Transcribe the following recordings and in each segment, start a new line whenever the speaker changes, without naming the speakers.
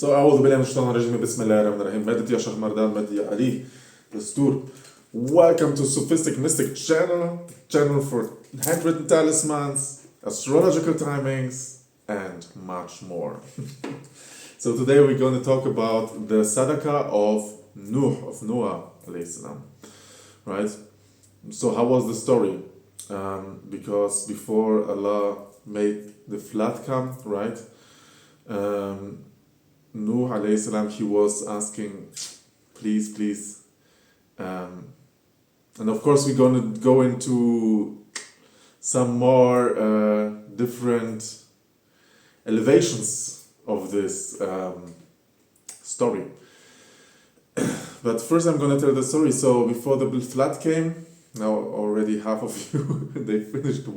So أعوذ بالله من الشيطان الرجيم بسم الله الرحمن الرحيم مدد يا شيخ مردان مدد يا علي دستور. Welcome to Sufistic Mystic channel for handwritten talismans, astrological timings, and much more. So today we're going to talk about the sadaqah of Noah alayhi salam, right? So how was the story? Because before Allah made the flood come, right? Nuh alayhi salam, he was asking, please, and of course we're going to go into some more different elevations of this story. But first I'm going to tell the story. So before the flood came, now already half of you, they finished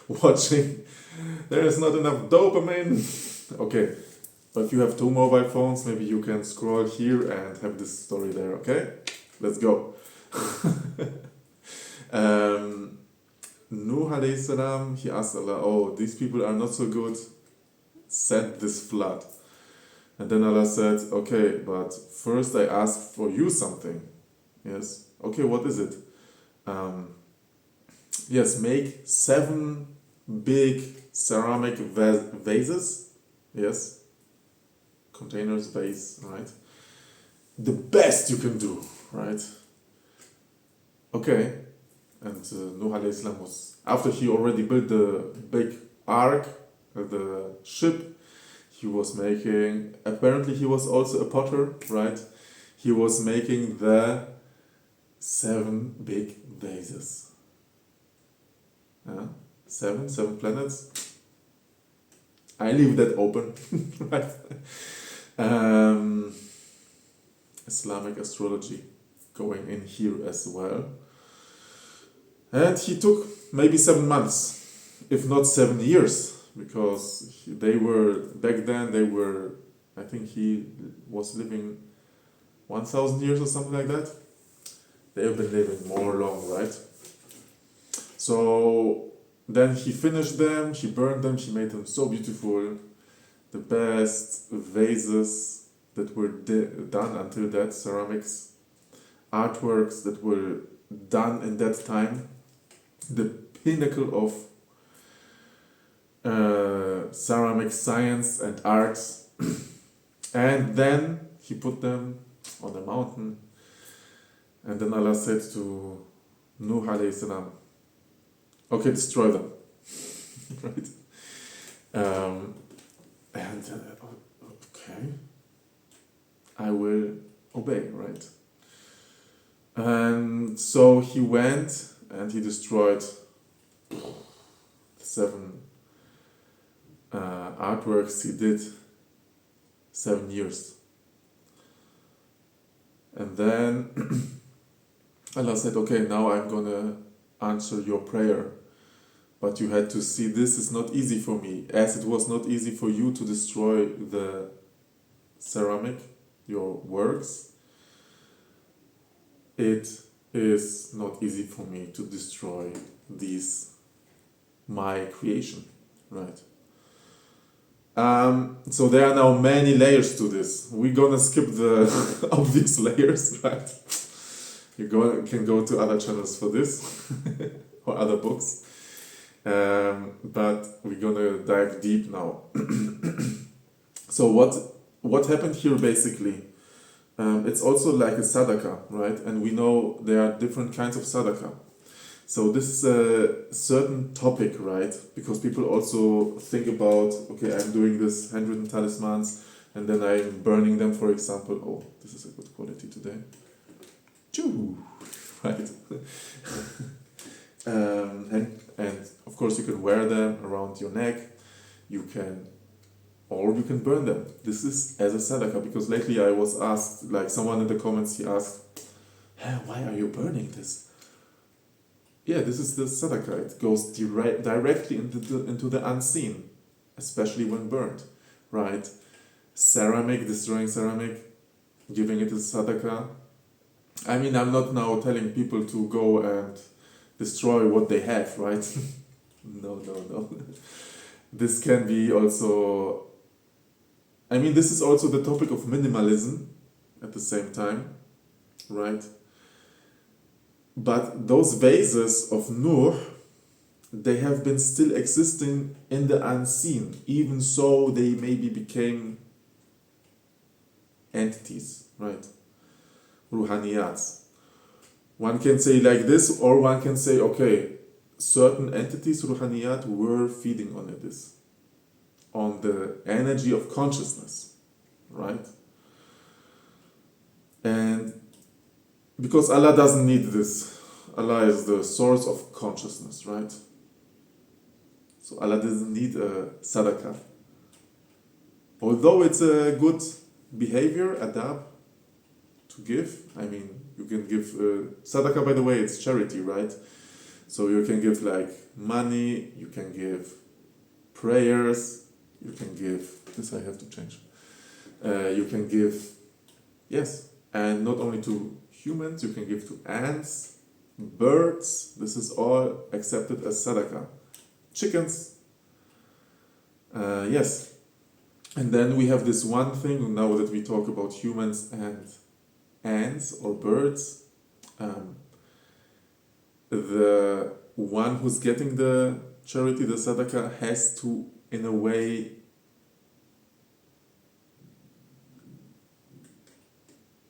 watching. There is not enough dopamine. Okay, but if you have two mobile phones, maybe you can scroll here and have this story there, okay? Let's go. Nuh alayhi salam, he asked Allah, oh, these people are not so good, send this flood. And then Allah said, okay, but first I ask for you something. Yes, okay, what is it? Yes, make 7 big ceramic vases. Yes, containers, vase, right? The best you can do, right? Okay, and Nuh alayhi salam was, after he already built the big ark, the ship, he was making, apparently he was also a potter, right? He was making the 7 big vases. Seven planets. I leave that open, right? Islamic astrology going in here as well. And he took maybe 7 months, if not 7 years, because they were, back then they were, I think he was living 1,000 years or something like that. They have been living more long, right? So then he finished them, he burned them, he made them so beautiful. The best vases that were done until that, ceramics, artworks that were done in that time. The pinnacle of ceramic science and arts. And then he put them on a mountain. And then Allah said to Nuh alayhi salam, okay, destroy them. Right? Okay, I will obey, right? And so he went and he destroyed 7 artworks he did 7 years. And then Allah said, okay, now I'm gonna answer your prayer. But you had to see, this is not easy for me, as it was not easy for you to destroy the ceramic, your works. It is not easy for me to destroy my creation, right? So there are now many layers to this. We're gonna skip the obvious layers, right? You can go to other channels for this or other books. But we're gonna dive deep now. So what happened here basically? It's also like a sadaqah, right? And we know there are different kinds of sadaqah. So this is a certain topic, right? Because people also think about, okay, I'm doing this handwritten talismans and then I'm burning them, for example. Oh, this is a good quality today. Choo! Right? And of course you can wear them around your neck, you can burn them. This is as a sadaqah, because lately I was asked, like someone in the comments, he asked, hey, why are you burning this? Yeah, this is the sadaqah. It goes directly into the unseen, especially when burned, right? Ceramic, destroying ceramic, giving it as sadaqah. I mean, I'm not now telling people to go and destroy what they have, right? No. This can be also, I mean, this is also the topic of minimalism at the same time, right? But those vases of Nur, they have been still existing in the unseen, even so they maybe became entities, right? Ruhaniyats. One can say like this, or one can say, okay, certain entities, Ruhaniyat, were feeding on this, on the energy of consciousness, right? And because Allah doesn't need this, Allah is the source of consciousness, right? So Allah doesn't need a sadaqah. Although it's a good behavior, adab, to give. I mean, you can give sadaqah, by the way, it's charity, right? So you can give like money, you can give prayers, you can give, this I have to change. You can give, yes, and not only to humans, you can give to ants, birds, this is all accepted as sadaqah. Chickens, yes. And then we have this one thing, now that we talk about humans and ants or birds, the one who's getting the charity, the sadaqah, has to, in a way,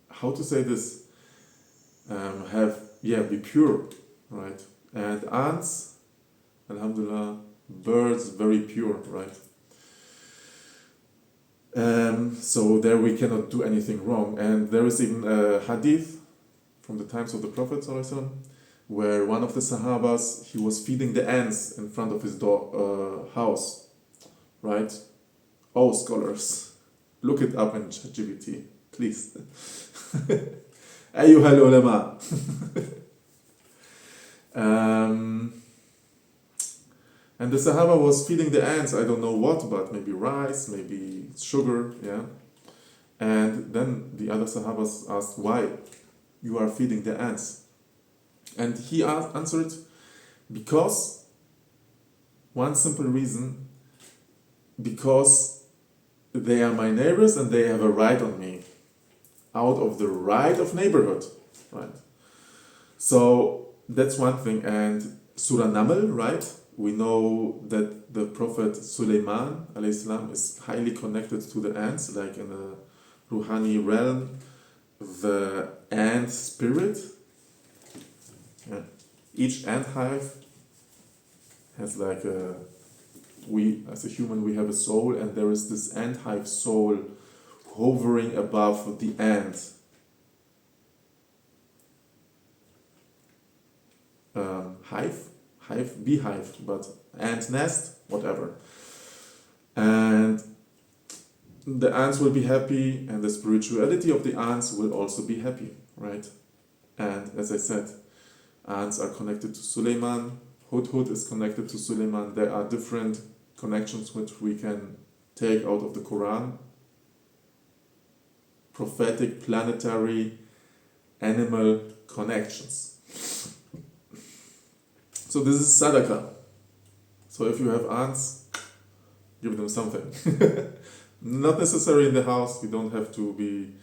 how to say this, be pure, right? And ants, alhamdulillah, birds, very pure, right? So there we cannot do anything wrong. And there is even a hadith from the times of the Prophet ﷺ, where one of the Sahabas, he was feeding the ants in front of his house, right? Oh, scholars, look it up in ChatGPT, please. أيها العلماء. And the Sahaba was feeding the ants, I don't know what, but maybe rice, maybe sugar, yeah. And then the other Sahabas asked, why you are feeding the ants? And he answered, because, one simple reason, because they are my neighbors and they have a right on me, out of the right of neighborhood, right? So that's one thing. And Surah Naml, right? We know that the Prophet Sulaiman alayhi salam is highly connected to the ants, like in the Ruhani realm, the ant spirit. Yeah. Each ant hive has like we as a human, we have a soul, and there is this ant hive soul hovering above the ant. Beehive, but ant nest, whatever. And the ants will be happy, and the spirituality of the ants will also be happy, right? And as I said, ants are connected to Suleiman, Hudhud is connected to Suleiman. There are different connections which we can take out of the Quran. Prophetic, planetary, animal connections. So this is sadaqah. So if you have ants, give them something. Not necessarily in the house, we don't have to be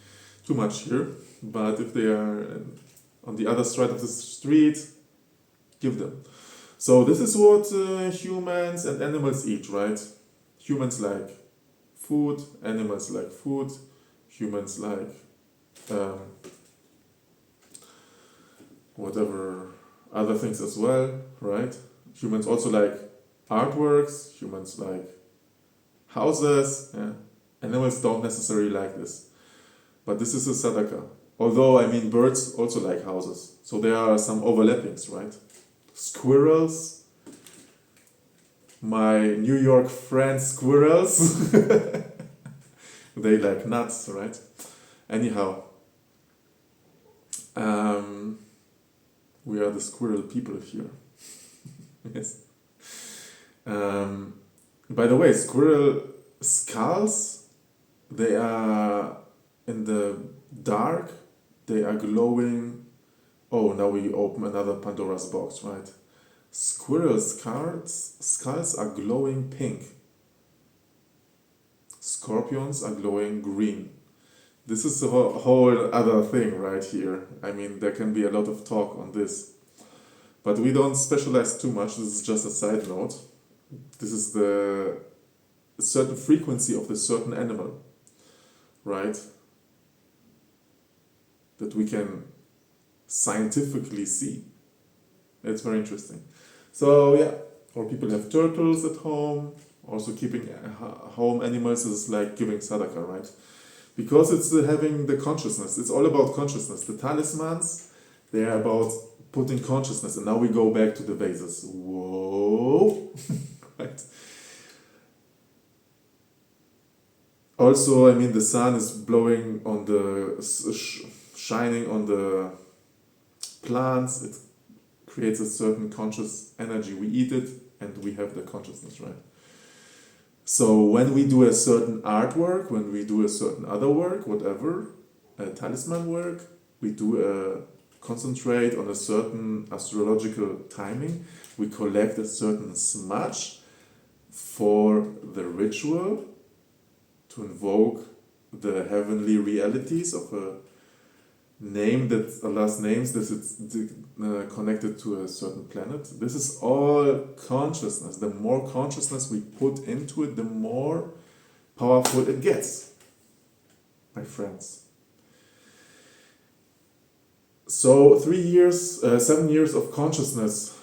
too much here, but if they are on the other side of the street, give them. So this is what humans and animals eat, right? Humans like food, animals like food, humans like whatever other things as well, right? Humans also like artworks, humans like houses, yeah. Animals don't necessarily like this. But this is a sadaqah. Although, I mean, birds also like houses. So there are some overlappings, right? Squirrels, my New York friend squirrels, they like nuts, right? Anyhow, we are the squirrel people here. Yes. By the way, squirrel skulls, they are in the dark, they are glowing. Oh, now we open another Pandora's box, right? Squirrel skulls are glowing pink. scorpions are glowing green. This is a whole other thing right here. I mean, there can be a lot of talk on this. But we don't specialize too much. This is just a side note. This is the certain frequency of the certain animal, right? That we can scientifically see. It's very interesting. So yeah, or people have turtles at home. Also keeping home animals is like giving sadaqah, right? Because it's having the consciousness. It's all about consciousness. The talismans, they are about putting consciousness. And now we go back to the vases. Whoa! Right? Also, I mean, the sun is blowing on the, shining on the plants. It creates a certain conscious energy. We eat it and we have the consciousness, right? So when we do a certain artwork, when we do a certain other work, whatever, a talisman work, we do concentrate on a certain astrological timing. We collect a certain smudge for the ritual to invoke the heavenly realities of a name that Allah's names, this is connected to a certain planet. This is all consciousness. The more consciousness we put into it, the more powerful it gets, my friends. So 7 years of consciousness,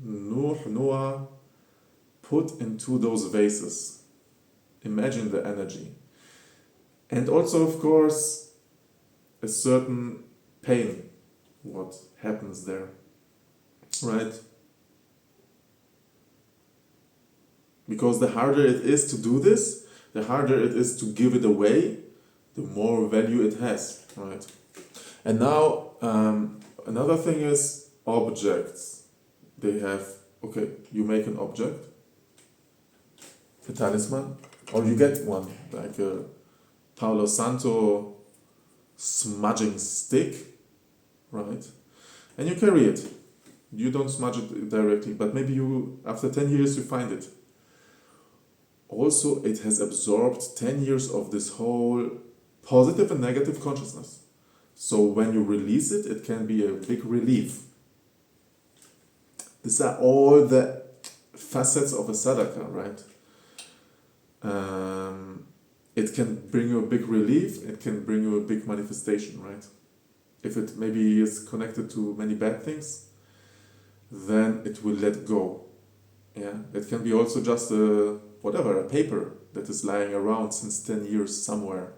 Noah put into those vases. Imagine the energy. And also, of course, a certain pain, what happens there, right? Because the harder it is to do this, the harder it is to give it away, the more value it has, right? And now, another thing is objects. They have, okay, you make an object, a talisman, or you get one, like a Palo Santo smudging stick, right? And you carry it. You don't smudge it directly, but maybe you, after 10 years, you find it. Also, it has absorbed 10 years of this whole positive and negative consciousness. So when you release it, it can be a big relief. These are all the facets of a sadaqah, right? It can bring you a big relief, it can bring you a big manifestation, right? If it maybe is connected to many bad things, then it will let go. Yeah, it can be also just a paper that is lying around since 10 years somewhere.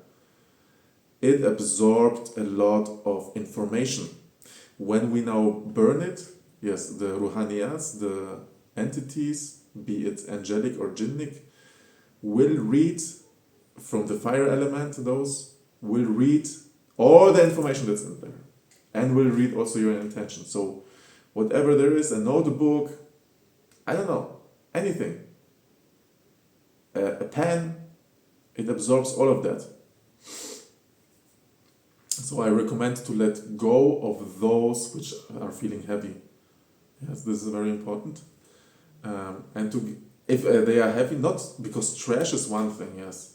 It absorbed a lot of information. When we now burn it, yes, the ruhaniyats, the entities, be it angelic or jinnic, will read from the fire element, those will read all the information that's in there and will read also your intention. So whatever there is, a notebook, I don't know, anything, a pen, it absorbs all of that. So I recommend to let go of those which are feeling heavy. Yes, this is very important. And to, if they are heavy, not because trash is one thing, yes,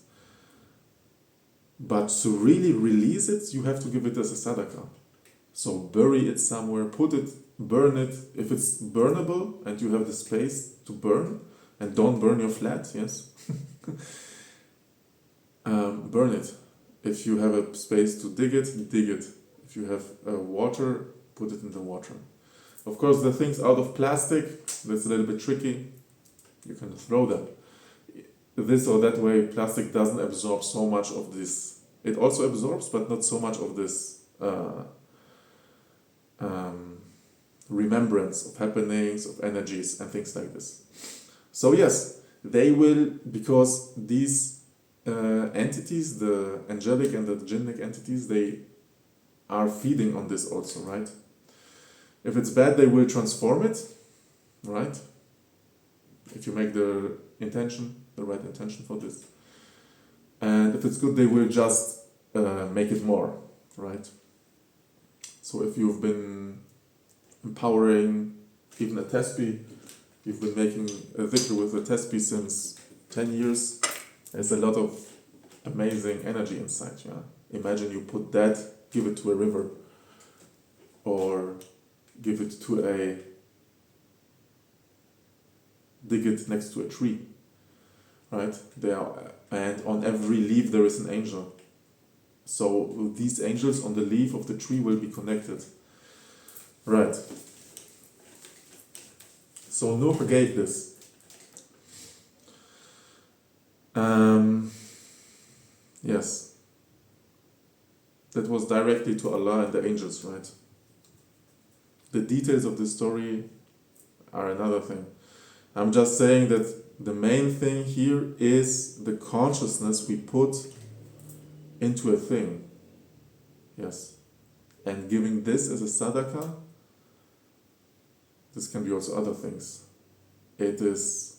but to really release it, you have to give it as a sadaqah. So bury it somewhere, put it, burn it. If it's burnable and you have the space to burn, and don't burn your flat, yes, burn it. If you have a space to dig it, dig it. If you have water, put it in the water. Of course, the things out of plastic, that's a little bit tricky. You can throw them. This or that way, plastic doesn't absorb so much of this. It also absorbs, but not so much of this remembrance of happenings, of energies, and things like this. So yes, they will, because these entities, the angelic and the jinnic entities, they are feeding on this also, right? If it's bad, they will transform it, right? If you make the intention, the right intention for this. And if it's good, they will just make it more, right? So if you've been empowering even a tesbih, you've been making a dhikr with a tesbih since 10 years, There's a lot of amazing energy inside. Yeah, imagine you put that, give it to a river, or give it to dig it next to a tree, right? And on every leaf there is an angel. So these angels on the leaf of the tree will be connected, right? So Nuh gave this. Yes, that was directly to Allah and the angels, right? The details of the story are another thing. I'm just saying that the main thing here is the consciousness we put into a thing. Yes. And giving this as a sadaqah, this can be also other things. It is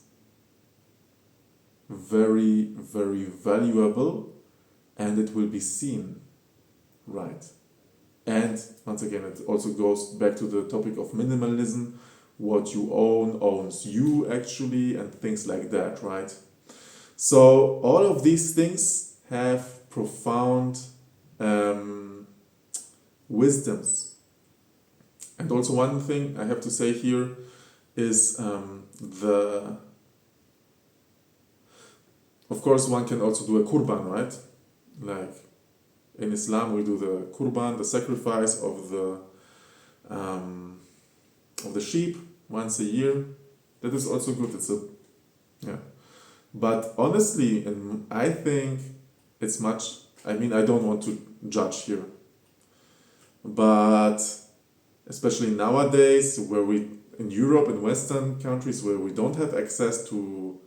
very, very valuable, and it will be seen, right? And once again, it also goes back to the topic of minimalism. What you own owns you, actually, and things like that, right? So all of these things have profound wisdoms. And also one thing I have to say here is of course one can also do a qurban, right? Like in Islam we do the qurban, the sacrifice of the sheep once a year. That is also good. But honestly, and I think it's much, I don't want to judge here, but especially nowadays in Europe and Western countries where we don't have access to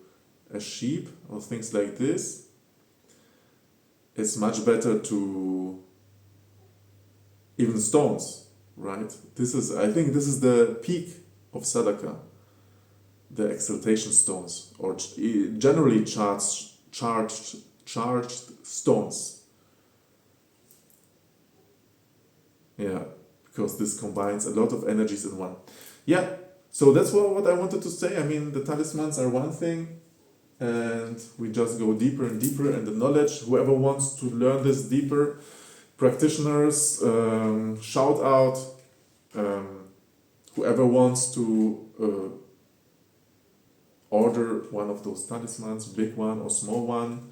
a sheep or things like this, it's much better to even stones, right? I think this is the peak of sadaqah, the exaltation stones, or generally charged stones. Yeah, because this combines a lot of energies in one. Yeah, so that's what I wanted to say. The talismans are one thing, and we just go deeper and deeper, and the knowledge, whoever wants to learn this deeper, practitioners, shout out, whoever wants to order one of those talismans, big one or small one,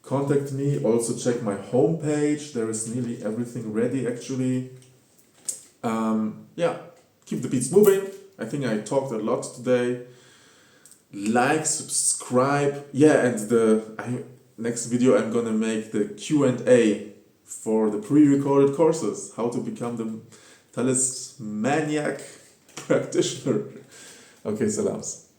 contact me. Also check my homepage, there is nearly everything ready actually. Keep the beats moving. I think I talked a lot today. Like, subscribe. And next video I'm gonna make the Q&A for the pre-recorded courses, how to become the talismaniac practitioner. Okay, salams.